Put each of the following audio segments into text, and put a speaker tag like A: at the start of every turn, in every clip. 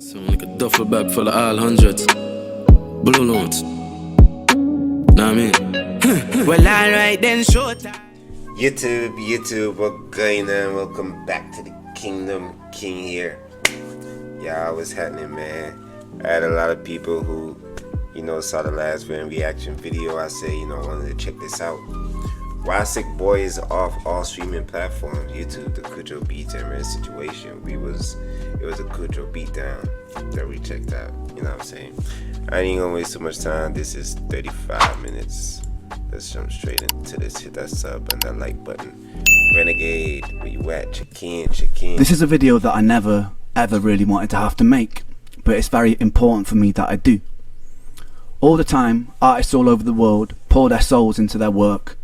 A: Sound like a duffel bag full of all hundreds. Blue notes. Know what I mean?
B: Well, alright then, showtime.
C: YouTube, what's going on? Welcome back to the Kingdom. King here. Yeah, what's happening, man? I had a lot of people who, saw the last Ren reaction video. I said, wanted to check this out. Why Sick Boi is off all streaming platforms, YouTube, the KUJOBEATS and Ren situation. It was a Kujo beatdown that we checked out. You know what I'm saying? I ain't gonna waste too much time. This is 35 minutes. Let's jump straight into this. Hit that sub and that like button. Renegade, where you at? Check in.
D: This is a video that I never ever really wanted to have to make, but it's very important for me that I do. All the time, artists all over the world pour their souls into their work,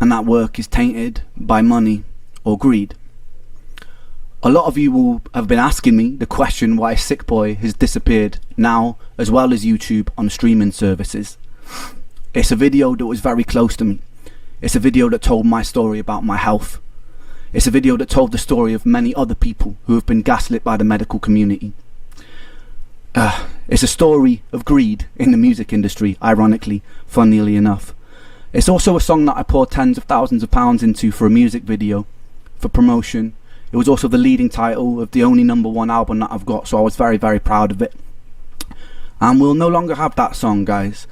D: and that work is tainted by money or greed. A lot of you will have been asking me the question why Sick Boi has disappeared now, as well as YouTube on streaming services. It's a video that was very close to me. It's a video that told my story about my health. It's a video that told the story of many other people who have been gaslit by the medical community. It's a story of greed in the music industry, ironically, funnily enough. It's also a song that I poured tens of thousands of pounds into for a music video, for promotion. It was also the leading title of the only #1 album that I've got, so I was very, very proud of it. And we'll no longer have that song, guys.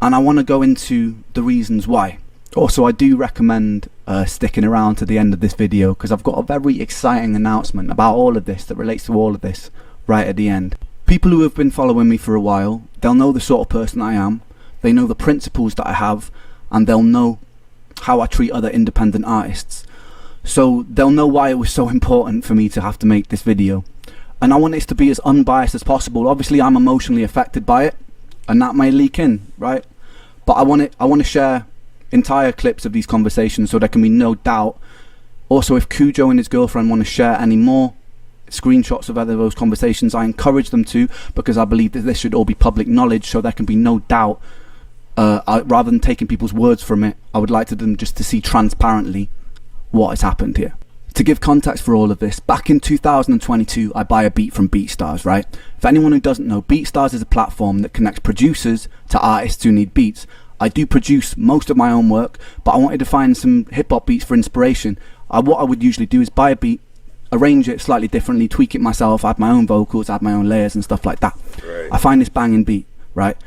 D: And I want to go into the reasons why. Also, I do recommend sticking around to the end of this video, because I've got a very exciting announcement about all of this that relates to all of this right at the end. People who have been following me for a while, they'll know the sort of person I am. They know the principles that I have, and they'll know how I treat other independent artists. So they'll know why it was so important for me to have to make this video. And I want this to be as unbiased as possible. Obviously, I'm emotionally affected by it, and that may leak in, right? But I want to share entire clips of these conversations so there can be no doubt. Also, if Kujo and his girlfriend want to share any more screenshots of either of those conversations, I encourage them to, because I believe that this should all be public knowledge, so there can be no doubt. Rather than taking people's words from it, I would like them just to see transparently what has happened here. To give context for all of this, back in 2022 I buy a beat from BeatStars, right? For anyone who doesn't know, BeatStars is a platform that connects producers to artists who need beats. I do produce most of my own work, but I wanted to find some hip-hop beats for inspiration. What I would usually do is buy a beat, arrange it slightly differently, tweak it myself, add my own vocals, add my own layers and stuff like that. Right. I find this banging beat, right,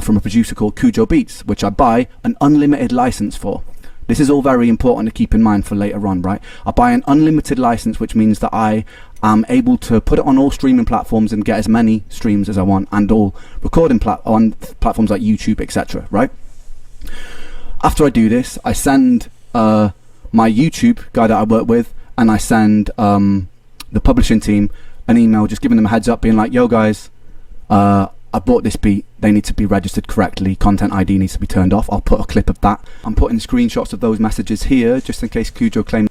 D: from a producer called KUJOBEATS, which I buy an unlimited license for. This is all very important to keep in mind for later on, right? I buy an unlimited license, which means that I am able to put it on all streaming platforms and get as many streams as I want, and all recording on platforms like YouTube, etc., right? After I do this, I send my YouTube guy that I work with, and I send the publishing team an email just giving them a heads up, being like, yo guys, I bought this beat, they need to be registered correctly, content ID needs to be turned off. I'll put a clip of that. I'm putting screenshots of those messages here, just in case Kujo claims.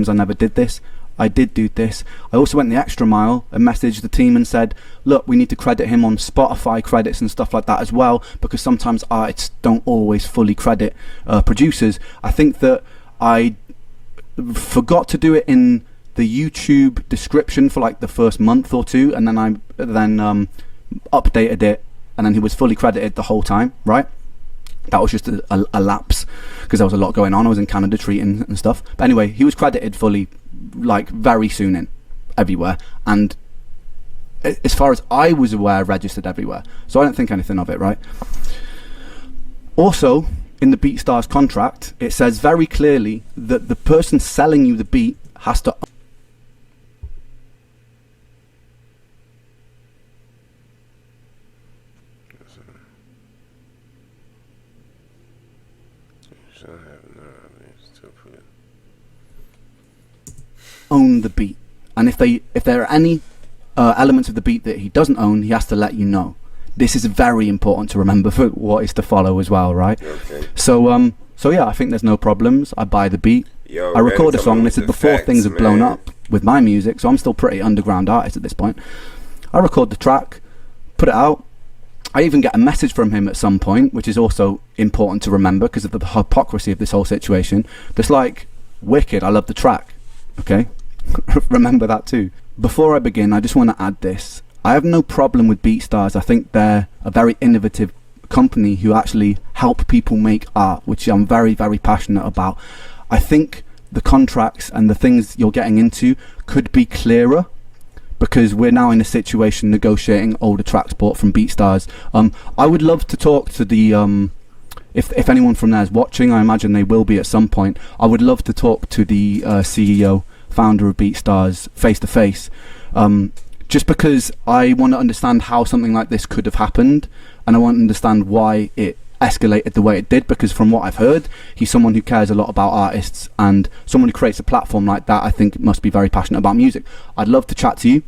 D: I never did this. I did do this. I also went the extra mile and messaged the team and said, look, we need to credit him on Spotify credits and stuff like that as well, because sometimes artists don't always fully credit producers. I think that I forgot to do it in the YouTube description for like the first month or two, and then I updated it, and then he was fully credited the whole time, right? That was just a lapse, because there was a lot going on. I was in Canada treating and stuff. But anyway, he was credited fully, like very soon in, everywhere. And as far as I was aware, registered everywhere. So I don't think anything of it, right? Also, in the BeatStars contract, it says very clearly that the person selling you the beat has to own the beat, and if there are any elements of the beat that he doesn't own, he has to let you know. This is very important to remember for what is to follow as well, right? Okay. So yeah, I think there's no problems. I buy the beat. Yo, I record a song. This is before things have blown up with my music, so I'm still pretty underground artist at this point. I record the track, put it out. I even get a message from him at some point, which is also important to remember because of the hypocrisy of this whole situation. Just like, wicked, I love the track. Okay? Remember that too. Before I begin, I just want to add this. I have no problem with BeatStars. I think they're a very innovative company who actually help people make art, which I'm very, very passionate about. I think the contracts and the things you're getting into could be clearer, because we're now in a situation negotiating older tracks bought from BeatStars. I would love to talk to the if anyone from there is watching, I imagine they will be at some point. I would love to talk to the CEO, founder of BeatStars, face to face, just because I want to understand how something like this could have happened, and I want to understand why it escalated the way it did, because from what I've heard, he's someone who cares a lot about artists, and someone who creates a platform like that I think must be very passionate about music. I'd love to chat to you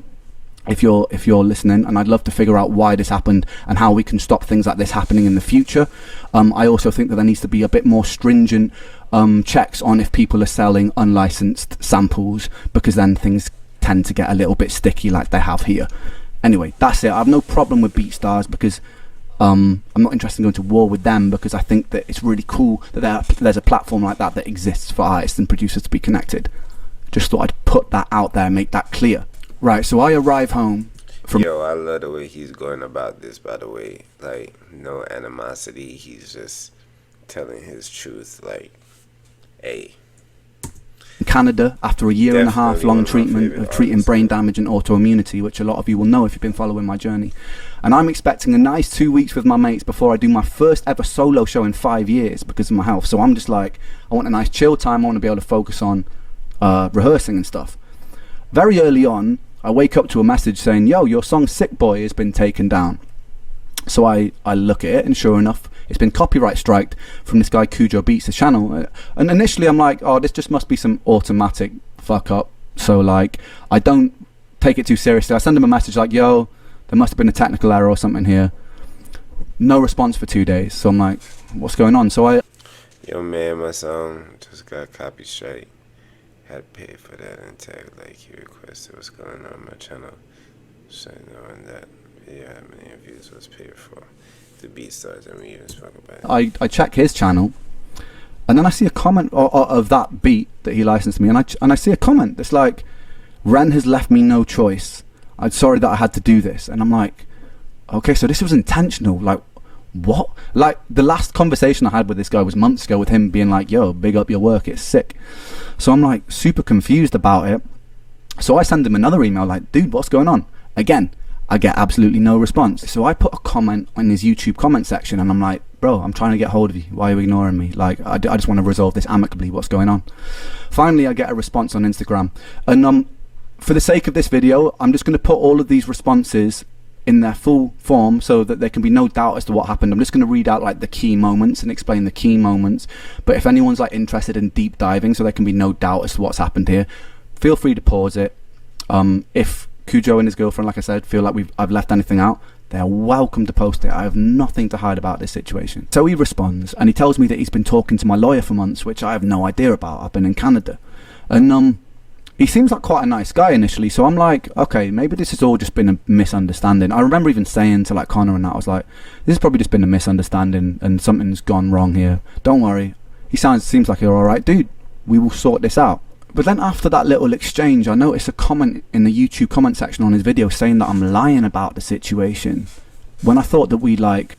D: if you're listening, and I'd love to figure out why this happened and how we can stop things like this happening in the future. I also think that there needs to be a bit more stringent checks on if people are selling unlicensed samples, because then things tend to get a little bit sticky like they have here. Anyway, that's it. I have no problem with BeatStars, because I'm not interested in going to war with them, because I think that it's really cool that there's a platform like that that exists for artists and producers to be connected. Just thought I'd put that out there, make that clear. Right, so I arrive home from...
C: Yo, I love the way he's going about this, by the way. Like, no animosity. He's just telling his truth. Like, hey.
D: Canada, after a year and a half long treatment of treating
C: artists.
D: brain damage and autoimmunity, which a lot of you will know if you've been following my journey. And I'm expecting a nice 2 weeks with my mates before I do my first ever solo show in 5 years because of my health. So I'm just like, I want a nice chill time. I want to be able to focus on rehearsing and stuff. Very early on, I wake up to a message saying, yo, your song Sick Boi has been taken down. So I look at it, and sure enough, it's been copyright striked from this guy KUJOBEATS' channel. And initially I'm like, oh, this just must be some automatic fuck up. So like, I don't take it too seriously. I send him a message like, yo, there must have been a technical error or something here. No response for 2 days. So I'm like, what's going on? So
C: Yo, man, my song just got copy strike. Had to pay for that and tag like he requested. What's going on my channel? So knowing that video how many views was paid for. The BeatStars, and we even spoke about it.
D: I check his channel, and then I see a comment of that beat that he licensed me, and I see a comment that's like, Ren has left me no choice. I'm sorry that I had to do this. And I'm like, okay, so this was intentional. Like, what? Like, the last conversation I had with this guy was months ago, with him being like, yo, big up your work, it's sick. So I'm like super confused about it. So I send him another email like, dude, what's going on? Again, I get absolutely no response. So I put a comment in his YouTube comment section, and I'm like, bro, I'm trying to get hold of you. Why are you ignoring me? Like, I just want to resolve this amicably. What's going on? Finally, I get a response on Instagram. And for the sake of this video, I'm just going to put all of these responses in their full form so that there can be no doubt as to what happened. I'm just going to read out like the key moments and explain the key moments. But if anyone's like interested in deep diving so there can be no doubt as to what's happened here, feel free to pause it. If Kujo and his girlfriend, like I said, feel like I've left anything out, they're welcome to post it. I have nothing to hide about this situation. So he responds, and he tells me that he's been talking to my lawyer for months, which I have no idea about. I've been in Canada. And he seems like quite a nice guy initially, so I'm like, okay, maybe this has all just been a misunderstanding. I remember even saying to like Connor and that, I was like, this has probably just been a misunderstanding and something's gone wrong here. Don't worry. He seems like you're alright, dude. We will sort this out. But then after that little exchange, I noticed a comment in the YouTube comment section on his video saying that I'm lying about the situation, when I thought that we like...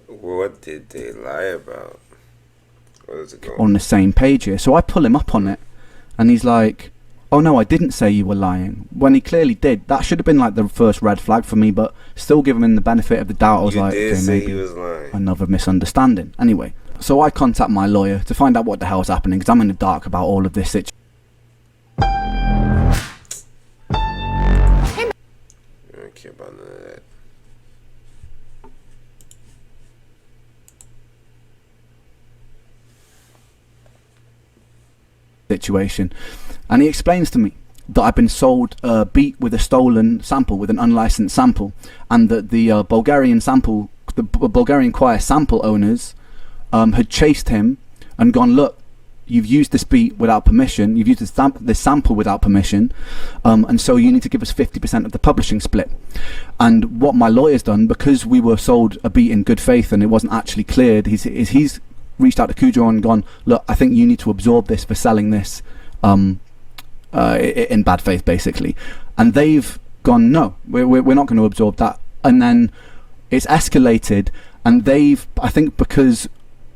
C: What did they lie about? What is it going
D: on the same page here? So I pull him up on it, and he's like, oh no, I didn't say you were lying, when he clearly did. That should have been like the first red flag for me, but still giving him the benefit of the doubt. I was like,
C: did
D: okay,
C: say
D: maybe
C: he was lying.
D: Another misunderstanding. Anyway, So I contact my lawyer to find out what the hell's happening, because I'm in the dark about all of this situation.
C: I don't care about none of that.
D: Situation, and he explains to me that I've been sold a beat with a stolen sample, with an unlicensed sample, and that the Bulgarian choir sample owners had chased him and gone, look, you've used this beat without permission, you've used this sample without permission, and so you need to give us 50% of the publishing split. And what my lawyer's done, because we were sold a beat in good faith and it wasn't actually cleared, he's reached out to Kujo and gone, look, I think you need to absorb this for selling this in bad faith, basically. And they've gone, no, we're not going to absorb that. And then it's escalated, and I think because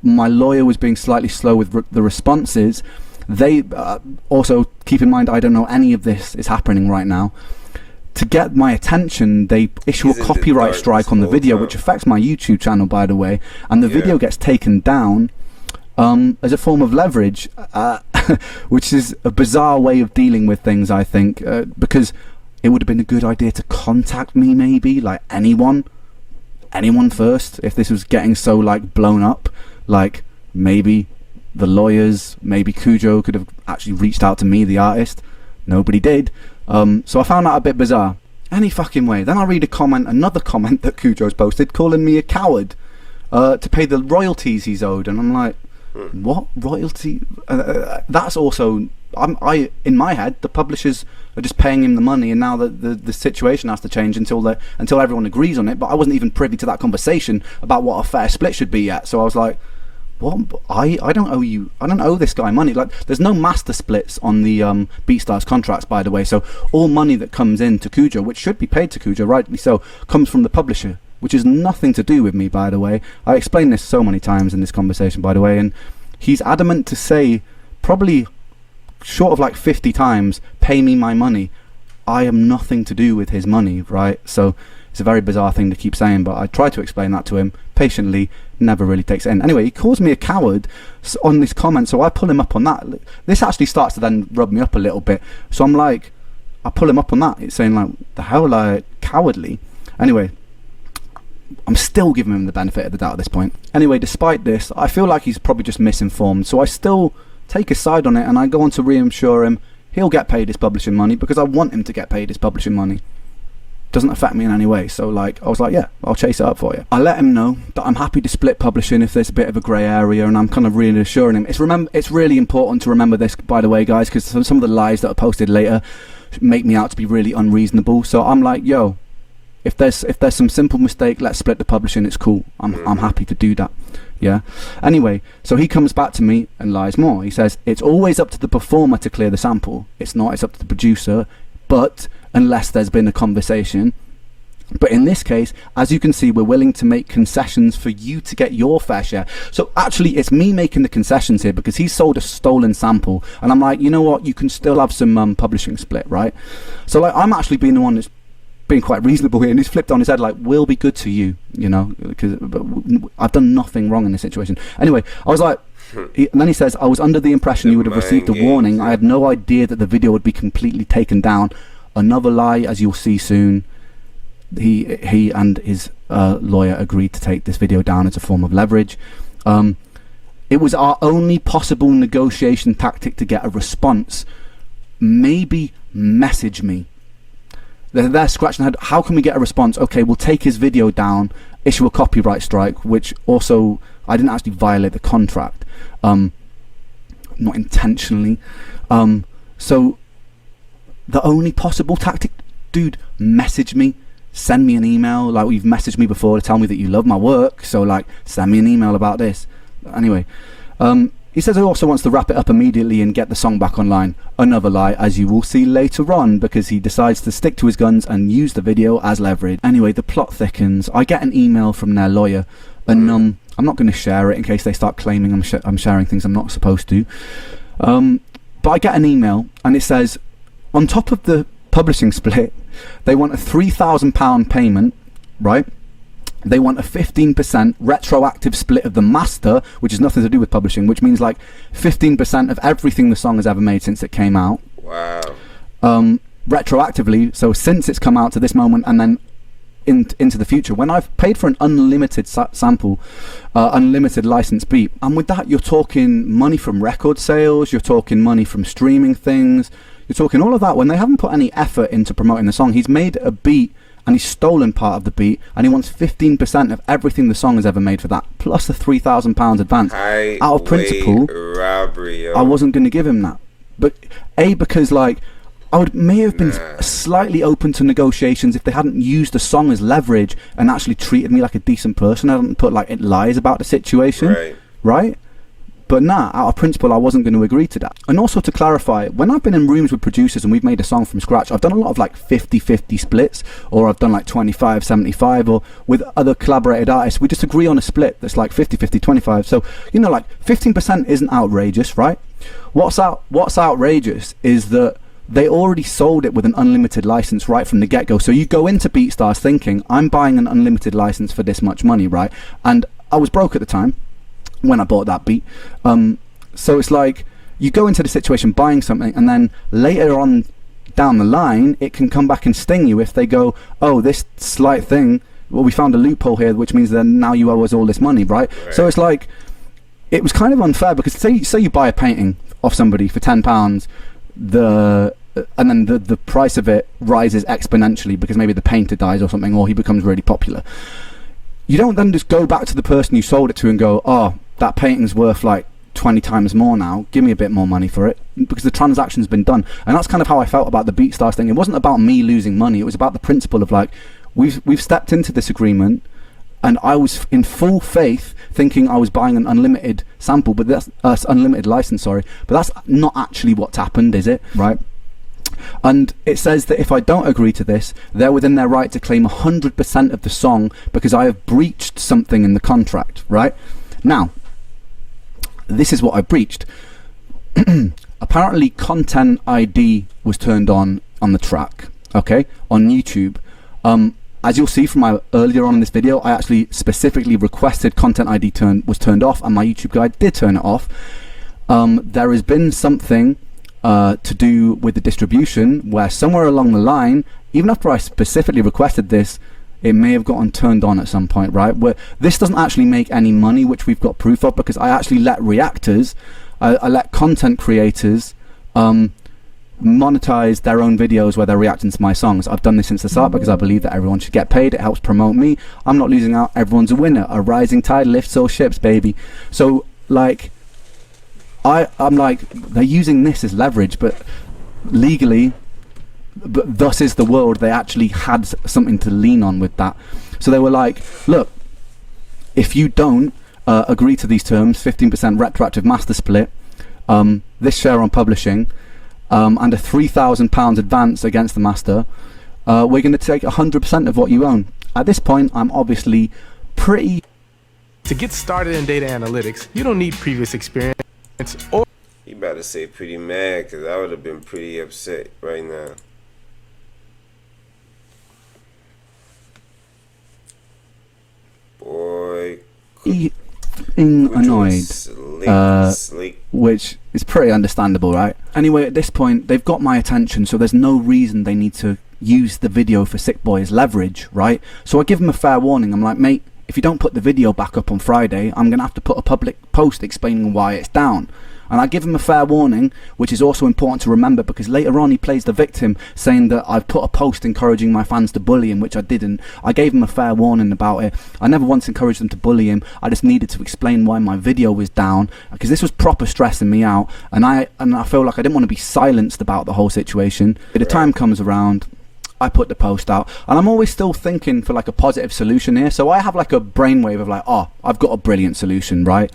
D: my lawyer was being slightly slow with the responses, they also, keep in mind, I don't know any of this is happening right now. To get my attention, they issue a copyright strike on the video, which affects my YouTube channel, by the way, and the video gets taken down as a form of leverage, which is a bizarre way of dealing with things, I think, because it would have been a good idea to contact me, maybe, like anyone first, if this was getting so, like, blown up. Like, maybe the lawyers, maybe Kujo could have actually reached out to me, the artist. Nobody did. So I found that a bit bizarre. Any fucking way. Then I read another comment that Kujo's posted, calling me a coward to pay the royalties he's owed, and I'm like, what royalty? That's also, in my head, the publishers are just paying him the money, and now the situation has to change until everyone agrees on it. But I wasn't even privy to that conversation about what a fair split should be yet. So I was like, what? I don't owe you. I don't owe this guy money. Like, there's no master splits on the BeatStars contracts, by the way. So all money that comes in to Kujo, which should be paid to Kujo, rightly so, comes from the publisher, which is nothing to do with me, by the way. I explained this so many times in this conversation, by the way, and he's adamant to say, probably short of like 50 times, pay me my money. I am nothing to do with his money, right? So it's a very bizarre thing to keep saying, but I try to explain that to him patiently, never really takes it in. Anyway, he calls me a coward on this comment, so I pull him up on that. This actually starts to then rub me up a little bit, so I'm like, I pull him up on that. It's saying, like, the hell, like, cowardly. Anyway, I'm still giving him the benefit of the doubt at this point. Anyway, despite this, I feel like he's probably just misinformed, so I still take his side on it, and I go on to reassure him he'll get paid his publishing money, because I want him to get paid his publishing money. Doesn't affect me in any way. So, like, I was like, yeah, I'll chase it up for you. I let him know that I'm happy to split publishing if there's a bit of a grey area, and I'm kind of really assuring him. It's really important to remember this, by the way, guys, because some of the lies that are posted later make me out to be really unreasonable. So I'm like, yo, if there's some simple mistake, let's split the publishing. It's cool. I'm happy to do that. Yeah. Anyway, so he comes back to me and lies more. He says it's always up to the performer to clear the sample. It's not. It's up to the producer. But unless there's been a conversation. But in this case, as you can see, we're willing to make concessions for you to get your fair share. So actually, it's me making the concessions here, because he sold a stolen sample, and I'm like, you know what? You can still have some publishing split, right? So, like, I'm actually being the one that's being quite reasonable here, and he's flipped on his head like, we'll be good to you, you know, because I've done nothing wrong in this situation. Anyway, I was like, and then he says, I was under the impression you would have received a warning. I had no idea that the video would be completely taken down. Another lie, as you'll see soon. He and his lawyer agreed to take this video down as a form of leverage. It was our only possible negotiation tactic to get a response. Maybe message me. They're scratching their head. How can we get a response? Okay, we'll take his video down, issue a copyright strike, which also, I didn't actually violate the contract, not intentionally. So the only possible tactic, dude, message me, send me an email, like you've messaged me before to tell me that you love my work, so like, send me an email about this. Anyway, he says he also wants to wrap it up immediately and get the song back online. Another lie, as you will see later on, because he decides to stick to his guns and use the video as leverage. Anyway, the plot thickens. I get an email from their lawyer, and I'm not going to share it in case they start claiming I'm sharing things I'm not supposed to. But I get an email, and it says, on top of the publishing split, they want a £3,000 payment, right? they want a 15% retroactive split of the master, which has nothing to do with publishing, which means like 15% of everything the song has ever made since it came out.
C: Wow.
D: Retroactively, so since it's come out to this moment and then into the future, when I've paid for an unlimited sample, unlimited license beat, and with that you're talking money from record sales, you're talking money from streaming things, you're talking all of that when they haven't put any effort into promoting the song. He's made a beat and he's stolen part of the beat, and he wants 15% of everything the song has ever made for that, plus a £3,000 advance. Out of principle,
C: robbery, yo.
D: I wasn't going to give him that. But because like may have been slightly open to negotiations if they hadn't used the song as leverage and actually treated me like a decent person. I hadn't put like lies about the situation, right? But nah, out of principle, I wasn't going to agree to that. And also to clarify, when I've been in rooms with producers and we've made a song from scratch, I've done a lot of like 50-50 splits, or I've done like 25-75, or with other collaborated artists, we just agree on a split that's like 50-50, 25. So, you know, like 15% isn't outrageous, right? What's outrageous is that they already sold it with an unlimited license right from the get-go. So you go into BeatStars thinking, I'm buying an unlimited license for this much money, right? And I was broke at the time when I bought that beat. So it's like, you go into the situation buying something, and then later on down the line, it can come back and sting you if they go, oh, this slight thing, well, we found a loophole here, which means that now you owe us all this money, right? So it's like, it was kind of unfair, because say you buy a painting off somebody for £10, and then the price of it rises exponentially because maybe the painter dies or something, or he becomes really popular. You don't then just go back to the person you sold it to and go, oh, that painting's worth like 20 times more now, give me a bit more money for it, because the transaction's been done. And that's kind of how I felt about the BeatStars thing. It wasn't about me losing money, it was about the principle of like, we've stepped into this agreement, and I was in full faith thinking I was buying an unlimited sample, but that's unlimited license, sorry, but that's not actually what's happened, is it? Right? And it says that if I don't agree to this, they're within their right to claim 100% of the song because I have breached something in the contract, right? Now, this is what I breached. Apparently Content ID was turned on the track, okay, on YouTube. As you'll see from my earlier on in this video, I actually specifically requested Content ID was turned off, and my YouTube guide did turn it off. There has been something to do with the distribution where somewhere along the line, even after I specifically requested this, it may have gotten turned on at some point, right? Where this doesn't actually make any money, which we've got proof of, because I actually let reactors, I let content creators monetize their own videos where they're reacting to my songs. I've done this since the start because I believe that everyone should get paid. It helps promote me. I'm not losing out. Everyone's a winner. A rising tide lifts all ships, baby. So like, I'm like, they're using this as leverage, but legally, but thus is the world, they actually had something to lean on with that. So they were like, look, if you don't agree to these terms, 15% retroactive master split, this share on publishing, and a £3,000 advance against the master, we're going to take 100% of what you own. At this point, I'm obviously pretty...
B: To get started in data analytics, you don't need previous experience.
C: You about to say pretty mad, because I would have been pretty upset right now. Boy,
D: annoyed,
C: slick.
D: Which is pretty understandable, right? Anyway, at this point, they've got my attention, so there's no reason they need to use the video for Sick Boi as leverage, right? So I give them a fair warning. I'm like, mate, if you don't put the video back up on Friday, I'm going to have to put a public post explaining why it's down. And I give him a fair warning, which is also important to remember, because later on he plays the victim, saying that I've put a post encouraging my fans to bully him, which I didn't. I gave him a fair warning about it. I never once encouraged them to bully him. I just needed to explain why my video was down, because this was proper stressing me out, and I feel like I didn't want to be silenced about the whole situation. But the time comes around, I put the post out, and I'm always still thinking for like a positive solution here. So I have like a brainwave of like, oh, I've got a brilliant solution, right?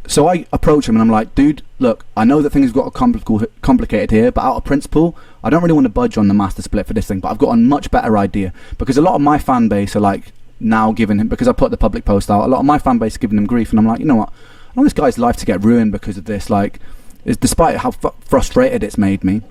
D: So I approach him and I'm like, dude, look, I know that things got complicated here, but out of principle, I don't really want to budge on the master split for this thing, but I've got a much better idea, because a lot of my fan base are like now giving him, because I put the public post out, a lot of my fan base are giving him grief, and I'm like, you know what, I want this guy's life to get ruined because of this, like, despite how frustrated it's made me.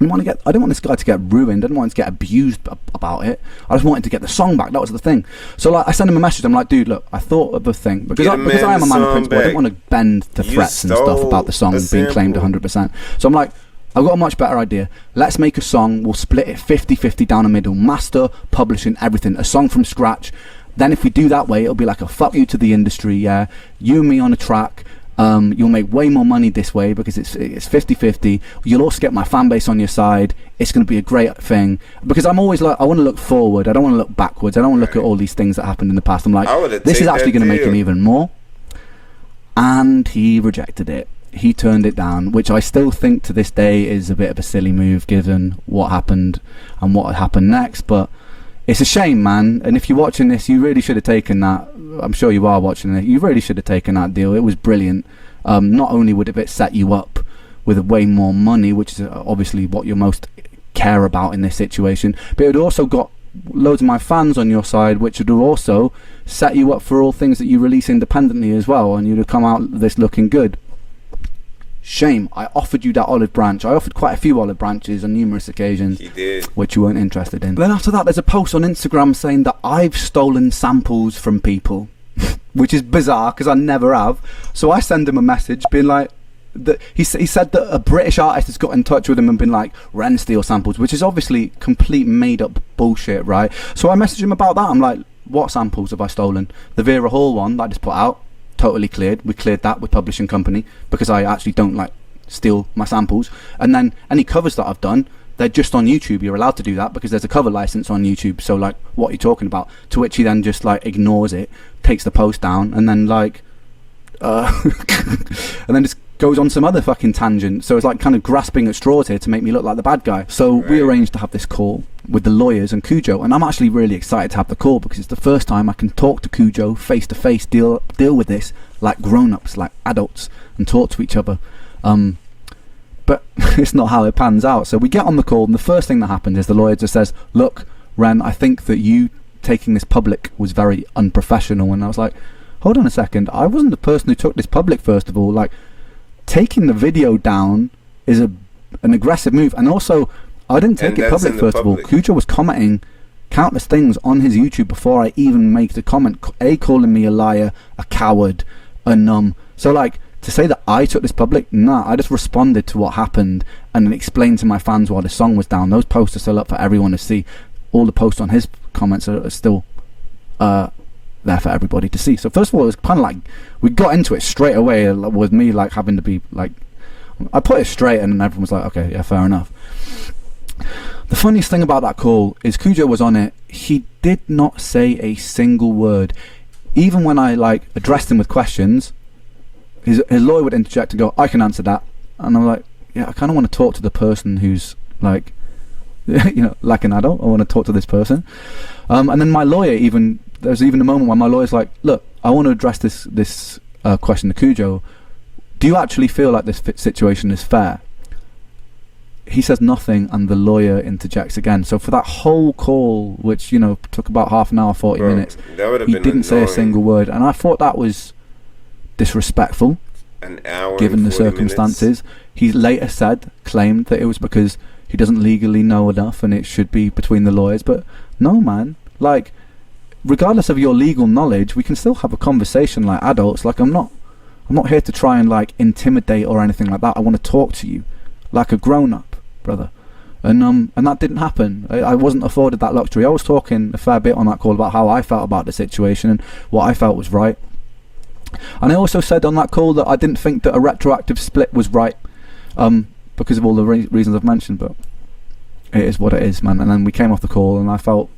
D: I didn't want this guy to get ruined. I didn't want him to get abused about it. I just wanted to get the song back. That was the thing. So like, I sent him a message. I'm like, dude, look, I thought of the thing because I am a man of principle. I didn't want to bend to threats and stuff about the song being claimed 100%. So I'm like, I've got a much better idea. Let's make a song. We'll split it 50-50 down the middle. Master, publishing, everything. A song from scratch. Then if we do that way, it'll be like a fuck you to the industry. Yeah, you and me on a track. You'll make way more money this way because it's 50-50. You'll also get my fan base on your side. It's going to be a great thing because I'm always like, I want to look forward. I don't want to look backwards. I don't want to look at all these things that happened in the past. I'm like, this is actually going to make him even more. And he rejected it. He turned it down, which I still think to this day is a bit of a silly move given what happened and what happened next. But it's a shame, man. And if you're watching this, you really should have taken that. I'm sure you are watching it. You really should have taken that deal. It was brilliant. Not only would it set you up with way more money, which is obviously what you most care about in this situation, but it also got loads of my fans on your side, which would also set you up for all things that you release independently as well, and you'd have come out this looking good. Shame. I offered you that olive branch. I offered quite a few olive branches on numerous occasions.
C: He did.
D: Which you weren't interested in. Then after that, there's a post on Instagram saying that I've stolen samples from people, which is bizarre because I never have. So I send him a message being like, he said that a British artist has got in touch with him and been like, Ren steal samples, which is obviously complete made up bullshit, right? So I messaged him about that. I'm like, what samples have I stolen? The Vera Hall one that I just put out, totally cleared. We cleared that with publishing company because I actually don't like steal my samples. And then any covers that I've done, they're just on YouTube. You're allowed to do that because there's a cover license on YouTube. So like, what are you talking about? To which he then just like ignores it, takes the post down, and then like and then just goes on some other fucking tangent. So it's like kind of grasping at straws here to make me look like the bad guy. So we arranged to have this call with the lawyers and Kujo, and I'm actually really excited to have the call because it's the first time I can talk to Kujo face to face, deal with this like grown-ups, like adults, and talk to each other. But it's not how it pans out. So we get on the call, and the first thing that happens is the lawyer just says, look, Ren, I think that you taking this public was very unprofessional. And I was like, hold on a second, I wasn't the person who took this public, first of all. Like, taking the video down is an aggressive move. And also, I didn't take it public, first of all. Kujo was commenting countless things on his YouTube before I even made the comment, calling me a liar, a coward, a so like, to say that I took this public, nah, I just responded to what happened and then explained to my fans why the song was down. Those posts are still up for everyone to see. All the posts on his comments are still there for everybody to see. So first of all, it was kind of like, we got into it straight away with me like having to be like, I put it straight and then everyone was like, okay, yeah, fair enough. The funniest thing about that call is Kujo was on it. He did not say a single word. Even when I like addressed him with questions, his lawyer would interject and go, I can answer that. And I'm like, yeah, I kind of want to talk to the person who's like, you know, like an adult. I want to talk to this person. And then my lawyer there's even a moment where my lawyer's like, look, I want to address this question to Kujo. Do you actually feel like this situation is fair? He says nothing, and the lawyer interjects again. So for that whole call, which, you know, took about half an hour, 40 minutes, he didn't say a single word. And I thought that was disrespectful,
C: an hour
D: given the circumstances. He later claimed that it was because he doesn't legally know enough and it should be between the lawyers. But no, man, like, regardless of your legal knowledge, we can still have a conversation like adults. Like, I'm not here to try and like intimidate or anything like that. I want to talk to you like a grown-up, brother. And that didn't happen. I wasn't afforded that luxury. I was talking a fair bit on that call about how I felt about the situation and what I felt was right. And I also said on that call that I didn't think that a retroactive split was right, because of all the reasons I've mentioned, but it is what it is, man. And then we came off the call and I felt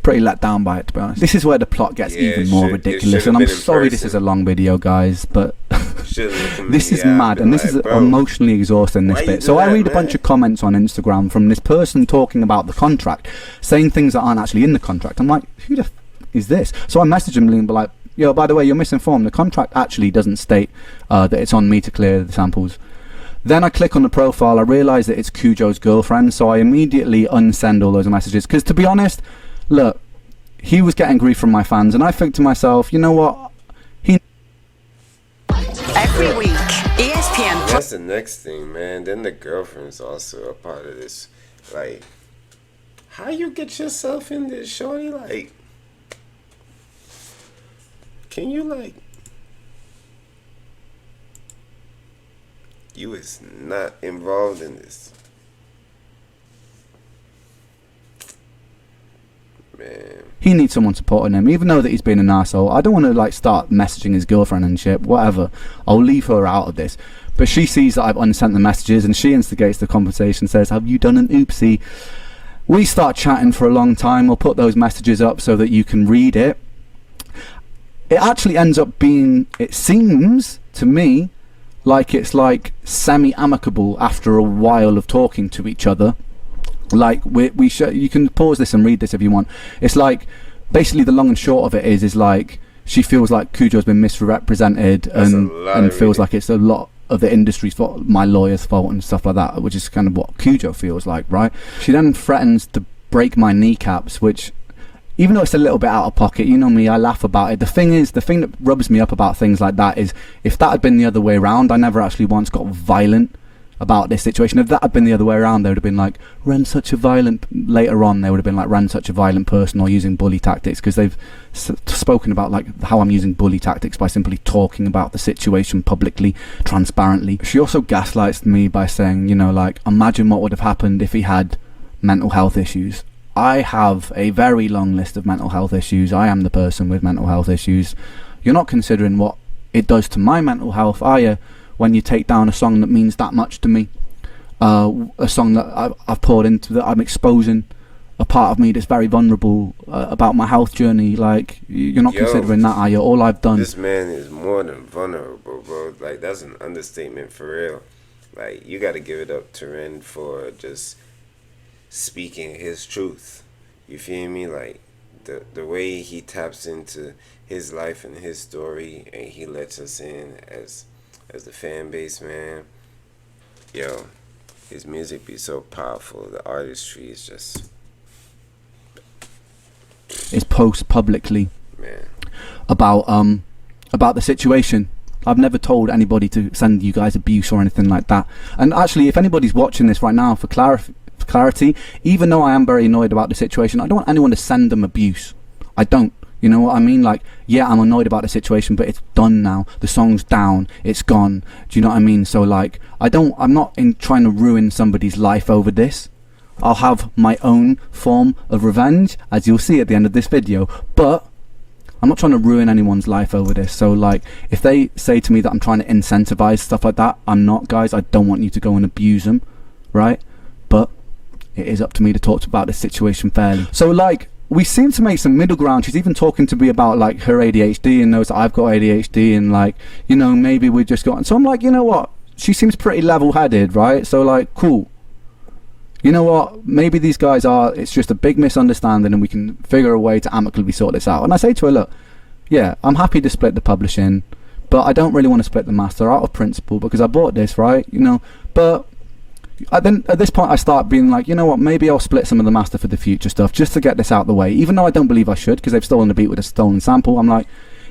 D: pretty let down by it, to be honest. This is where the plot gets even more ridiculous, and I'm sorry this is a long video, guys, but this is mad, and this is emotionally exhausting, this bit. So I read a bunch of comments on Instagram from this person talking about the contract, saying things that aren't actually in the contract. I'm like, who the f is this? So I messaged him and be like, yo, by the way, you're misinformed. The contract actually doesn't state that it's on me to clear the samples. Then I click on the profile, I realise that it's Kujo's girlfriend, so I immediately unsend all those messages, because to be honest, look, he was getting grief from my fans, and I think to myself, you know what,
E: Every week, ESPN
C: that's the next thing, man. Then the girlfriend's also a part of this. Like, how you get yourself in this, shorty? Like, can you, like, you is not involved in this. Man.
D: He needs someone supporting him, even though that he's been an asshole. I don't want to like start messaging his girlfriend and shit, whatever. I'll leave her out of this. But she sees that I've unsent the messages and she instigates the conversation, says, have you done an oopsie? We start chatting for a long time. We'll put those messages up so that you can read it. It actually ends up being, it seems to me, like it's like semi-amicable after a while of talking to each other. Like you can pause this and read this if you want. It's like basically the long and short of it is like she feels like Kujo's been misrepresented and feels like it's a lot of the industry's fault, my lawyer's fault and stuff like that, which is kind of what Kujo feels like, right? She then threatens to break my kneecaps, which, even though it's a little bit out of pocket, you know me, I laugh about it. The thing that rubs me up about things like that is if that had been the other way around, I never actually once got violent about this situation. If that had been the other way around, they would have been like, Ren's such a violent, later on they would have been like, Ren's such a violent person or using bully tactics, because they've spoken about like how I'm using bully tactics by simply talking about the situation publicly, transparently. She also gaslights me by saying, you know, like, imagine what would have happened if he had mental health issues. I have a very long list of mental health issues. I am the person with mental health issues. You're not considering what it does to my mental health, are you, when you take down a song that means that much to me? A song that I've poured into, that I'm exposing a part of me that's very vulnerable about my health journey. Like, you're not considering that, are you? All I've done...
C: This man is more than vulnerable, bro. Like, that's an understatement for real. Like, you gotta give it up to Ren for just speaking his truth. You feel me? Like, the way he taps into his life and his story, and he lets us in as the fan base, man. Yo, his music be so powerful. The artistry is just...
D: It's post publicly,
C: man,
D: about the situation. I've never told anybody to send you guys abuse or anything like that. And actually, if anybody's watching this right now, for clarity, even though I am very annoyed about the situation, I don't want anyone to send them abuse. I don't. You know what I mean? Like, yeah, I'm annoyed about the situation, but it's done now. The song's down. It's gone. Do you know what I mean? So, like, I'm not trying to ruin somebody's life over this. I'll have my own form of revenge, as you'll see at the end of this video. But I'm not trying to ruin anyone's life over this. So, like, if they say to me that I'm trying to incentivize stuff like that, I'm not, guys. I don't want you to go and abuse them, right? But it is up to me to talk about this situation fairly. So, like, we seem to make some middle ground. She's even talking to me about like her ADHD and knows that I've got ADHD, and like, you know, maybe we just got... So I'm like, you know what? She seems pretty level-headed, right? So like, cool. You know what? Maybe these guys are... It's just a big misunderstanding and we can figure a way to amicably sort this out. And I say to her, look, yeah, I'm happy to split the publishing, but I don't really want to split the master out of principle because I bought this, right? You know, but... Then at this point I start being like, you know what, maybe I'll split some of the master for the future stuff just to get this out of the way, even though I don't believe I should, because they've stolen the beat with a stolen sample. I'm like,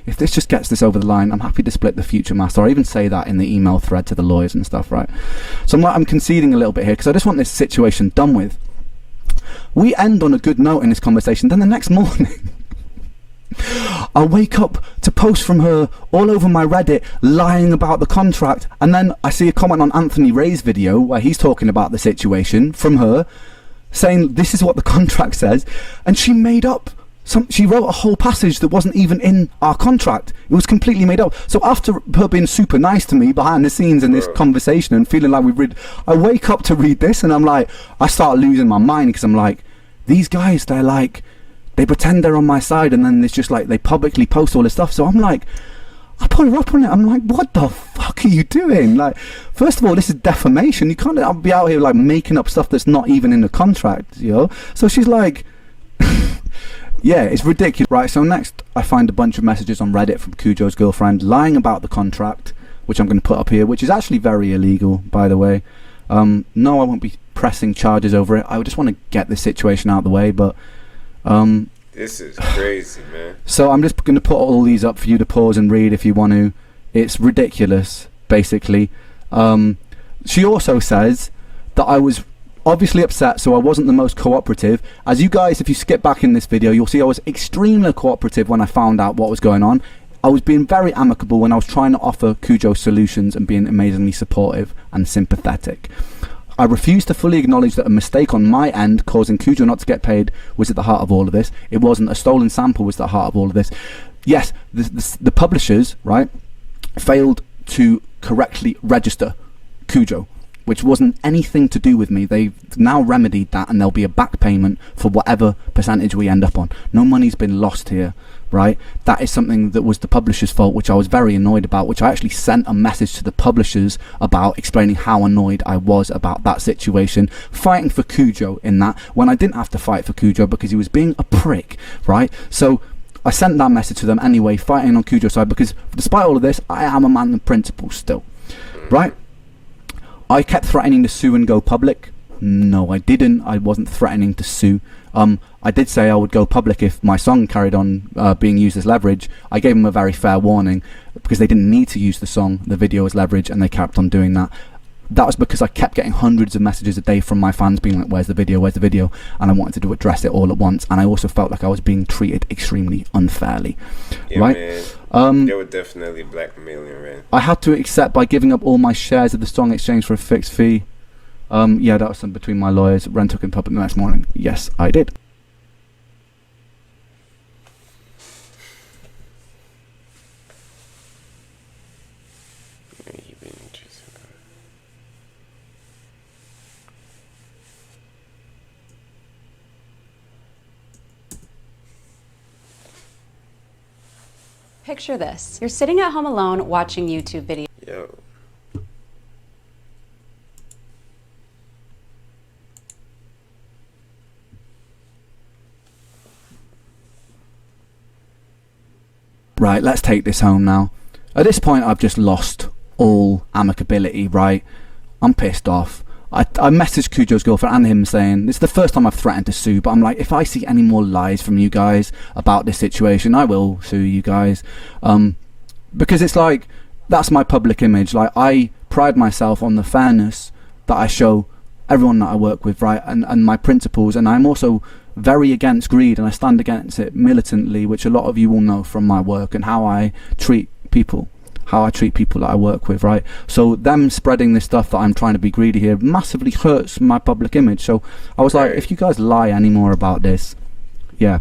D: if this just gets this over the line, I'm happy to split the future master. I even say that in the email thread to the lawyers and stuff, right? So I'm like, I'm conceding a little bit here because I just want this situation done with. We end on a good note in this conversation. Then the next morning I wake up to posts from her all over my Reddit lying about the contract, and then I see a comment on Anthony Ray's video where he's talking about the situation from her, saying this is what the contract says, and she made up she wrote a whole passage that wasn't even in our contract. It was completely made up. So after her being super nice to me behind the scenes in this conversation and feeling like I wake up to read this and I'm like, I start losing my mind because I'm like, these guys, they're like, they pretend they're on my side, and then it's just like they publicly post all this stuff. So I'm like, I pull her up on it. I'm like, what the fuck are you doing? Like, first of all, this is defamation. You can't be out here like making up stuff that's not even in the contract, you know? So she's like, yeah, it's ridiculous. Right, so next I find a bunch of messages on Reddit from Kujo's girlfriend lying about the contract, which I'm going to put up here, which is actually very illegal, by the way. No, I won't be pressing charges over it. I just want to get this situation out of the way, but...
C: this is crazy, man.
D: So I'm just going to put all these up for you to pause and read if you want to. It's ridiculous, basically. She also says that I was obviously upset, so I wasn't the most cooperative. As you guys, if you skip back in this video, you'll see I was extremely cooperative when I found out what was going on. I was being very amicable when I was trying to offer Kujo solutions and being amazingly supportive and sympathetic. I refused to fully acknowledge that a mistake on my end causing Kujo not to get paid was at the heart of all of this. It wasn't. A stolen sample was at the heart of all of this. Yes, the publishers, right, failed to correctly register Kujo, which wasn't anything to do with me. They've now remedied that, and there'll be a back payment for whatever percentage we end up on. No money's been lost here, right? That is something that was the publisher's fault, which I was very annoyed about, which I actually sent a message to the publishers about, explaining how annoyed I was about that situation, fighting for Kujo in that, when I didn't have to fight for Kujo because he was being a prick, right? So I sent that message to them anyway, fighting on Kujo's side, because despite all of this, I am a man of principles still, right? I kept threatening to sue and go public. No, I didn't. I wasn't threatening to sue. I did say I would go public if my song carried on being used as leverage. I gave them a very fair warning because they didn't need to use the song, the video as leverage, and they kept on doing that. That was because I kept getting hundreds of messages a day from my fans being like, where's the video, where's the video? And I wanted to address it all at once. And I also felt like I was being treated extremely unfairly.
C: Yeah,
D: right?
C: Man. They were definitely blackmailing Ren.
D: I had to accept by giving up all my shares of the song in exchange for a fixed fee. Yeah, that was something between my lawyers. Ren took in public the next morning. Yes, I did.
E: Picture this. You're sitting at home alone watching YouTube videos.
C: Yo.
D: Right, let's take this home now. At this point, I've just lost all amicability, right? I'm pissed off. I messaged Kujo's girlfriend and him saying, it's the first time I've threatened to sue, but I'm like, if I see any more lies from you guys about this situation, I will sue you guys. Because it's like, that's my public image. Like, I pride myself on the fairness that I show everyone that I work with, right? And my principles. And I'm also very against greed, and I stand against it militantly, which a lot of you will know from my work and how I treat people. How I treat people that I work with, right? So them spreading this stuff that I'm trying to be greedy here massively hurts my public image. So I was like, if you guys lie anymore about this, yeah,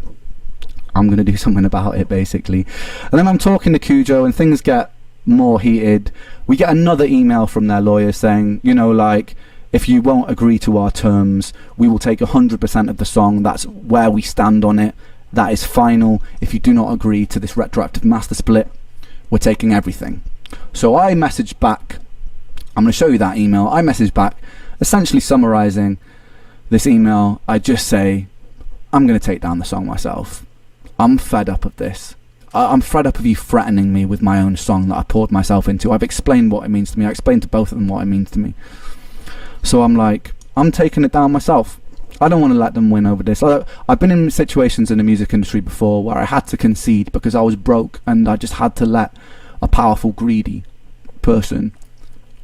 D: I'm gonna do something about it, basically. And then I'm talking to Kujo and things get more heated. We get another email from their lawyer saying, you know, like, if you won't agree to our terms, we will take 100% of the song. That's where we stand on it. That is final. If you do not agree to this retroactive master split, we're taking everything. So I messaged back. I'm going to show you that email. I messaged back, essentially summarizing this email. I just say, I'm going to take down the song myself. I'm fed up of this. I'm fed up of you threatening me with my own song that I poured myself into. I've explained what it means to me. I explained to both of them what it means to me. So I'm like, I'm taking it down myself. I don't want to let them win over this. I've been in situations in the music industry before where I had to concede because I was broke, and I just had to let a powerful, greedy person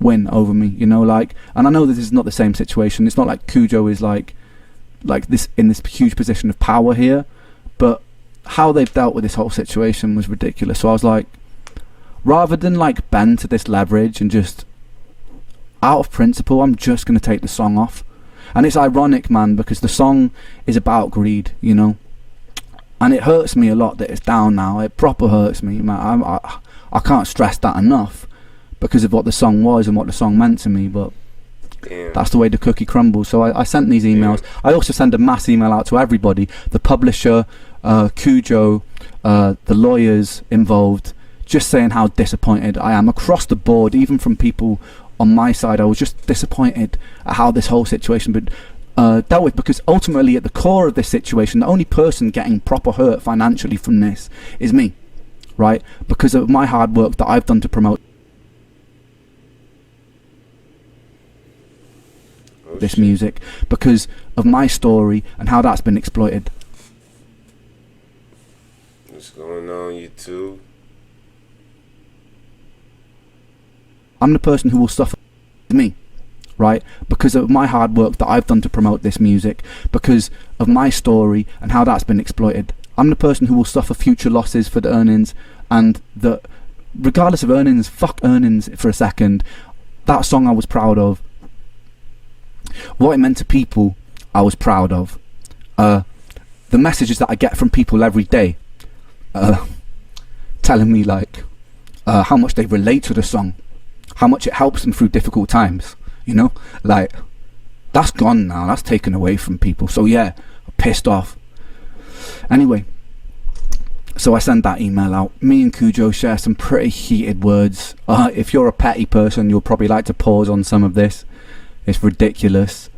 D: win over me, you know, like. And I know this is not the same situation. It's not like Kujo is like this in this huge position of power here, but how they've dealt with this whole situation was ridiculous. So I was like, rather than like bend to this leverage and just out of principle, I'm just going to take the song off. And it's ironic, man, because the song is about greed, you know, and it hurts me a lot that it's down now. It proper hurts me, man. I can't stress that enough because of what the song was and what the song meant to me, but
C: damn,
D: that's the way the cookie crumbles. So I sent these emails. I also sent a mass email out to everybody, the publisher, Kujo, the lawyers involved, just saying how disappointed I am across the board, even from people on my side. I was just disappointed at how this whole situation been dealt with, because ultimately at the core of this situation, the only person getting proper hurt financially from this is me, right? Because of my hard work that I've done to promote this music, because of my story and how that's been exploited.
C: What's going on, YouTube?
D: I'm the person who will suffer me, right? Because of my hard work that I've done to promote this music, because of my story and how that's been exploited. I'm the person who will suffer future losses for the earnings, and that regardless of earnings, fuck earnings for a second, that song I was proud of. What it meant to people, I was proud of. The messages that I get from people every day, telling me like how much they relate to the song, how much it helps them through difficult times, you know, like that's gone now, that's taken away from people. So yeah, pissed off. Anyway, so I sent that email out. Me and Kujo share some pretty heated words. If you're a petty person, you'll probably like to pause on some of this. It's ridiculous.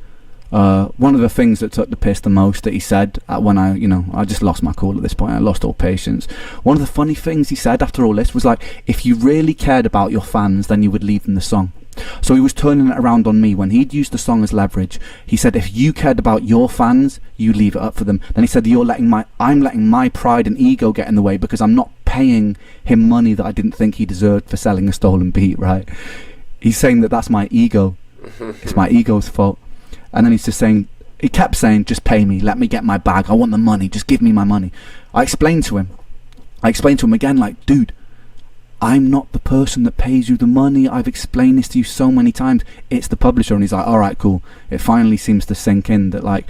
D: One of the things that took the piss the most that he said when I just lost my cool at this point. I lost all patience. One of the funny things he said after all this was like, if you really cared about your fans, then you would leave them the song. So he was turning it around on me when he'd used the song as leverage. He said, if you cared about your fans, you leave it up for them. Then he said, I'm letting my pride and ego get in the way because I'm not paying him money that I didn't think he deserved for selling a stolen beat, right? He's saying that that's my ego. It's my ego's fault. And then he's just saying, he kept saying, just pay me, let me get my bag, I want the money, just give me my money. I explained to him again, like, dude, I'm not the person that pays you the money. I've explained this to you so many times. It's the publisher. And he's like, alright, cool. It finally seems to sink in that, like,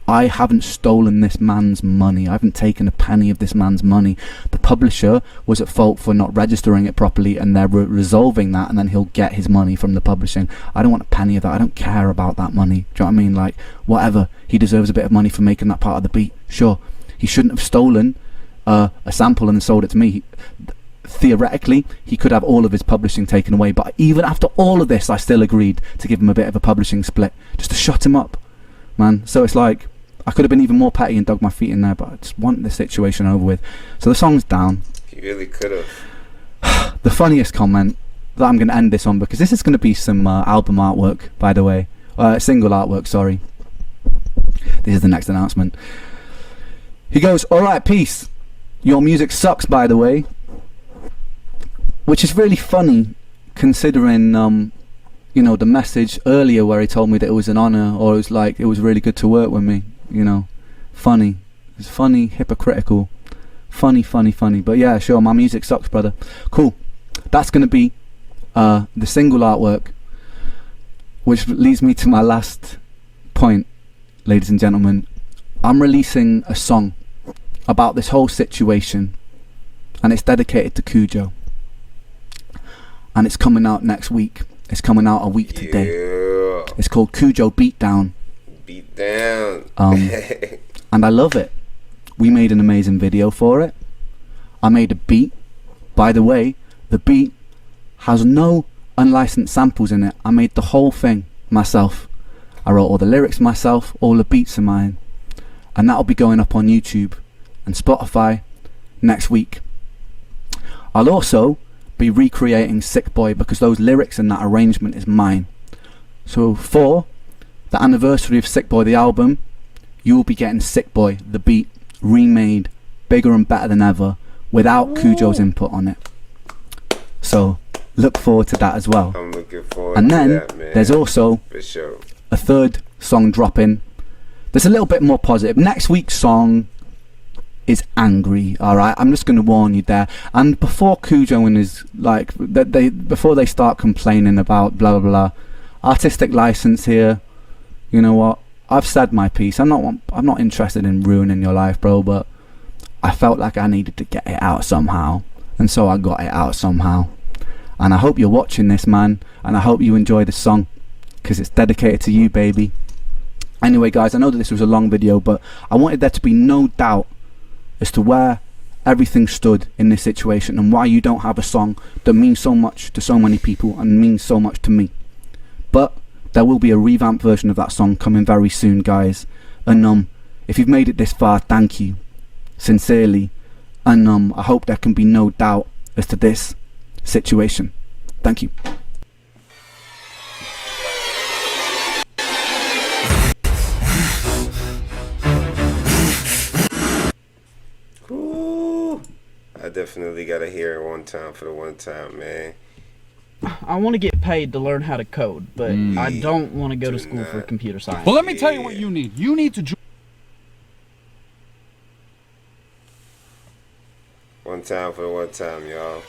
D: I haven't stolen this man's money. I haven't taken a penny of this man's money. The publisher was at fault for not registering it properly, and they're resolving that, and then he'll get his money from the publishing. I don't want a penny of that. I don't care about that money. Do you know what I mean? Like, whatever. He deserves a bit of money for making that part of the beat. Sure. He shouldn't have stolen a sample and sold it to me. Theoretically, he could have all of his publishing taken away, but even after all of this, I still agreed to give him a bit of a publishing split, just to shut him up, man. So it's like, I could have been even more petty and dug my feet in there, but I just want this situation over with. So the song's down.
C: You really could have.
D: The funniest comment that I'm going to end this on, because this is going to be some album artwork, by the way. Single artwork, sorry. This is the next announcement. He goes, alright, peace. Your music sucks, by the way. Which is really funny, considering, you know, the message earlier where he told me that it was an honour, or it was like, it was really good to work with me, you know. Funny. It's funny, hypocritical. Funny. But yeah, sure, my music sucks, brother. Cool. That's going to be the single artwork, which leads me to my last point, ladies and gentlemen. I'm releasing a song about this whole situation, and it's dedicated to Kujo. And it's coming out next week. It's coming out a week today.
C: Yeah.
D: It's called Beat
C: Down.
D: And I love it. We made an amazing video for it. I made a beat. By the way, the beat has no unlicensed samples in it. I made the whole thing myself. I wrote all the lyrics myself. All the beats are mine. And that'll be going up on YouTube and Spotify next week. I'll also be recreating Sick Boi, because those lyrics and that arrangement is mine. So for the anniversary of Sick Boi the album, you will be getting Sick Boi the beat remade, bigger and better than ever, without Kujo's input on it. So look forward to that as well.
C: I'm looking forward
D: and
C: to
D: then
C: that, man.
D: there's also
C: For sure.
D: a third song dropping. There's a little bit more positive. Next week's song is angry, alright? I'm just going to warn you there. And before Kujo and his, like, before they start complaining about blah blah blah, artistic license here, you know what? I've said my piece. I'm not interested in ruining your life, bro, but I felt like I needed to get it out somehow, and so I got it out somehow. And I hope you're watching this, man, and I hope you enjoy the song, because it's dedicated to you, baby. Anyway, guys, I know that this was a long video, but I wanted there to be no doubt as to where everything stood in this situation, and why you don't have a song that means so much to so many people and means so much to me. But there will be a revamped version of that song coming very soon, guys. And if you've made it this far, thank you sincerely. And I hope there can be no doubt as to this situation. Thank you.
C: Ooh, I definitely gotta hear it one time for the one time, man.
F: I want to get paid to learn how to code, but I don't want to go to school for computer science.
G: Well, let me tell you what you need. You need to.
C: One time for the one time, y'all.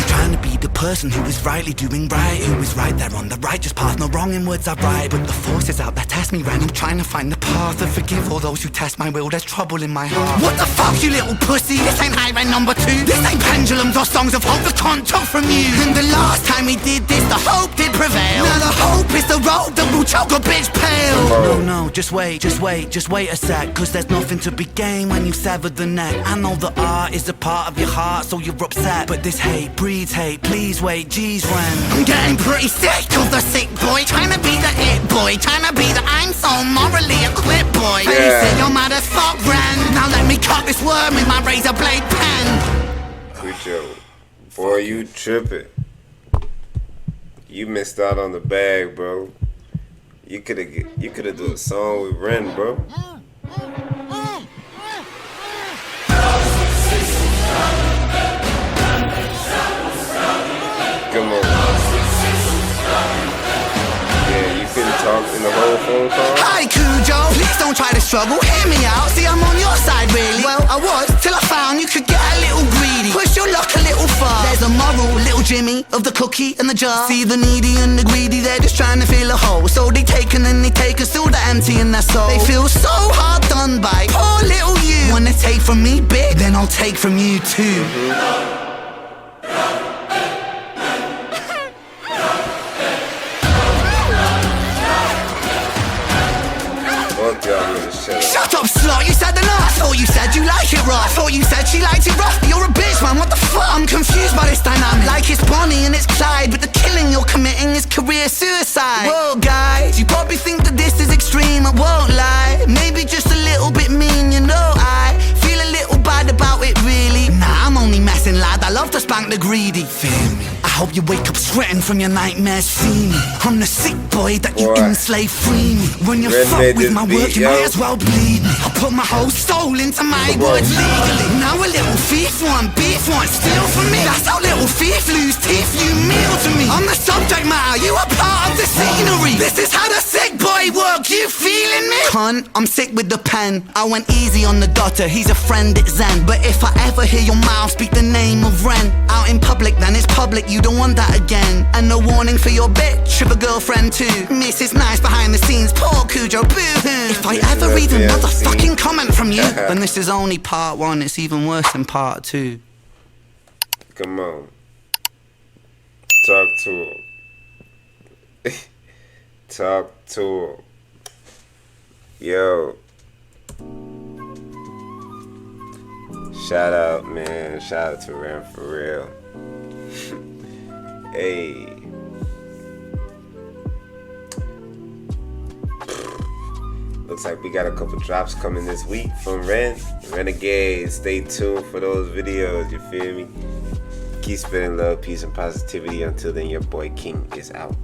H: Trying to be the person who is rightly doing right, who is right there on the righteous path, no wrong in words I write. But the forces out there test me, Ren. I'm trying to find the path and forgive all those who test my will. There's trouble in my heart. What the fuck, you little pussy? This ain't high Ren number 2. This ain't pendulums or songs of hope the cunt took from you. And the last time we did this, the hope did prevail. Now the hope is the road that will choke a bitch pale. No, just wait a sec. Cause there's nothing to be gained when you sever the neck. I know that art is a part of your heart, so you're upset. But this hate breeds hate, please wait, geez, Ren. I'm getting pretty sick of the sick boy, trying to be the it boy, trying to be the I'm so morally equipped boy.
C: Yeah.
H: You say you're mad as fuck, Ren. Now let me cut this worm with my razor blade pen.
C: Kujo, boy, you tripping. You missed out on the bag, bro. You coulda done a song with Ren, bro. Come on. Yeah, you couldn't talk in the whole phone call?
H: Hi Kujo, please don't try to struggle, hear me out. See, I'm on your side really. Well, I was, till I found you could get a little greedy. Push your luck a little far. There's a moral, little Jimmy, of the cookie and the jar. See the needy and the greedy, they're just trying to fill a hole. So they take and then they take, and still they're empty in their soul. They feel so hard done by, poor little you. Wanna take from me big, then I'll take from you too. Shut up, slut, you said enough. I thought you said you like it rough. I thought you said she liked it rough. You're a bitch, man, what the fuck? I'm confused by this dynamic. Like it's Bonnie and it's Clyde, but the killing you're committing is career suicide. Whoa, guys, you probably think that this is extreme, I won't lie. Maybe just a little bit mean, you know. I feel a little bad about it, really. Nah, I'm only messing, lad, I love to spank the greedy. Feel me? I hope you wake up sweating from your nightmares, see me. I'm the sick boy that you enslave, free me. When you fuck with my work, you might as well bleed me. I put my whole soul into my words legally. Now a little thief want beef, want steal from me. That's how little thief lose teeth, you meal to me. I'm the subject matter, you are part of the scenery. This is how the sick boy work, you feeling me? Cunt, I'm sick with the pen. I went easy on the daughter, he's a friend, it's Zen. But if I ever hear your mouth speak the name of Ren out in public, then it's public, you don't want that again. And no warning for your bitch, of a girlfriend too. Mrs. Nice behind the scenes, poor Kujo, boo-hoo. If I ever read another fucking comment from you, then this is only part 1, it's even worse than part 2.
C: Come on. Talk to him. Talk to him. Yo. Shout out, man. Shout out to Ren for real. Hey. Looks like we got a couple drops coming this week from Ren. Renegade. Stay tuned for those videos, you feel me? Keep spreading love, peace, and positivity. Until then, your boy King is out.